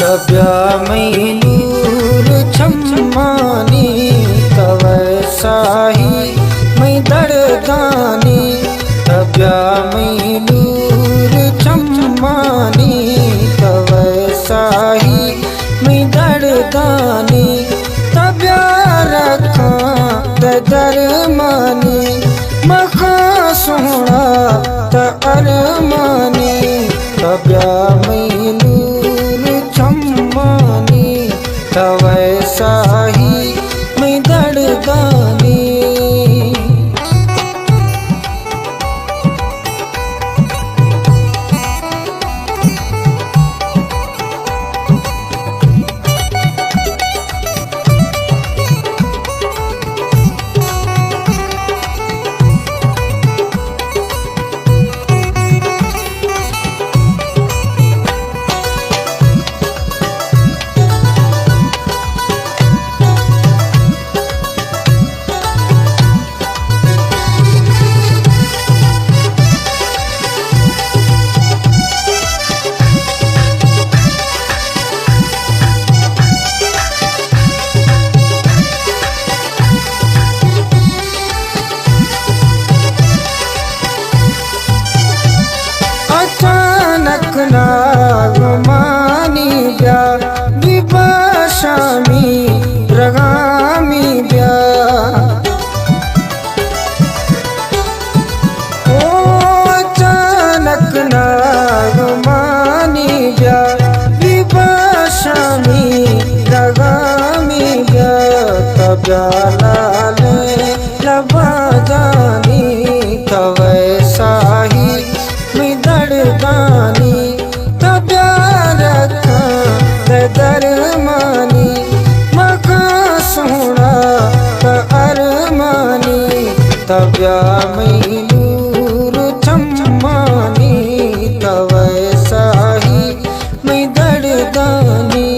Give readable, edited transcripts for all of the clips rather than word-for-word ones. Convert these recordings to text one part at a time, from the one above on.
तब्या मैलूर छम्मानी तव साही मैं दर्दानी तब्या मैलूर छम्मानी तव साही मैं दर्दानी तब्या रखा दरमानी मखा सोना त अरमानी तब्या मैलूर छम्मानी तव साही मैं दर्दानी। अचानक नागमानी ब्या विपाशामी रगामी ब्या ओ अचानक नागमानी ब्या विपाशामी रगामी ब्या तब्या लाले लबा जानी तव साही मैं दर्दानी तब्या रखा दरमानी मखा सोना त अरमानी तब्या मैलूर छम्मानी तव साही मैं दर्दानी।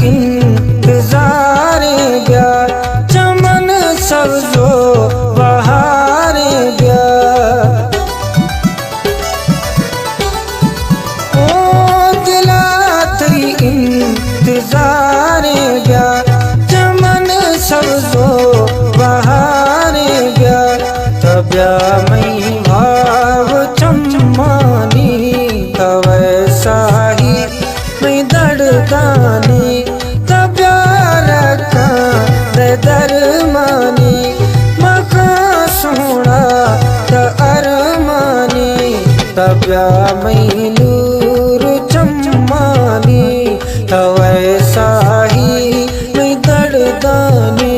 इंतज़ारे ब्या चमन सब्ज़ो बहारे ब्या ओ दिला तेरी इंतज़ारे ब्या चमन सब्ज़ो बहारे ब्या तब्या मैं भाव छम्मानी तव साही मैं दर्दानी तब्या रखा दरमानी मखा सोना त अरमानी तब्या मैलूर छम्मानी तव साही मैं दर्दानी।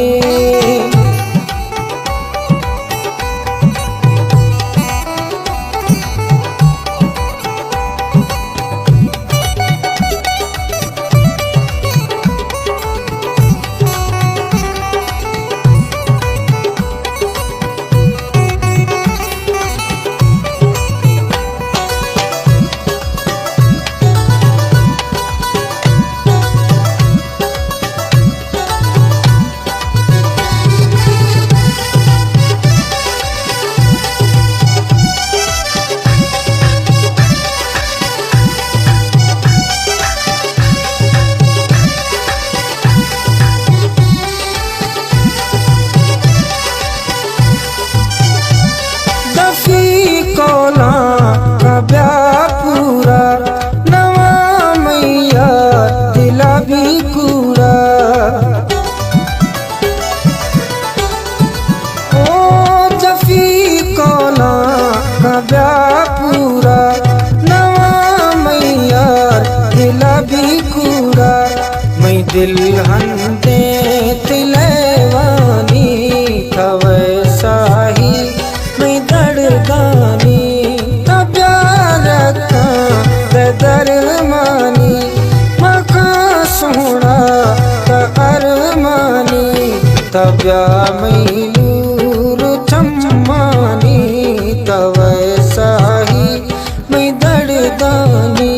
दर्दानी तब्या रखा ते दरमानी मखा सोना त अरमानी तब्या मैलूर चम्मानी तवैसा ही मैं दर्दानी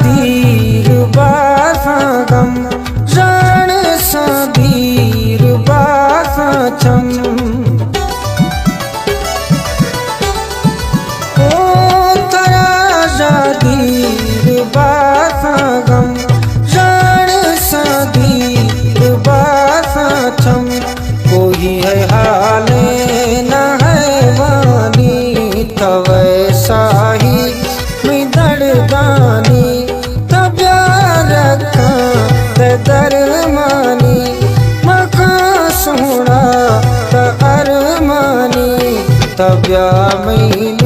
दीर बासा गम रण सा दीर बासा चम ओ तरा दीर बासा गम रण सा दीर बासा चम कोई है हाले न है वानी तवैसा ही मैं दर्दानी तब्या रखा ते दरमानी मखा सोना त अरमानी तब्या मैलूर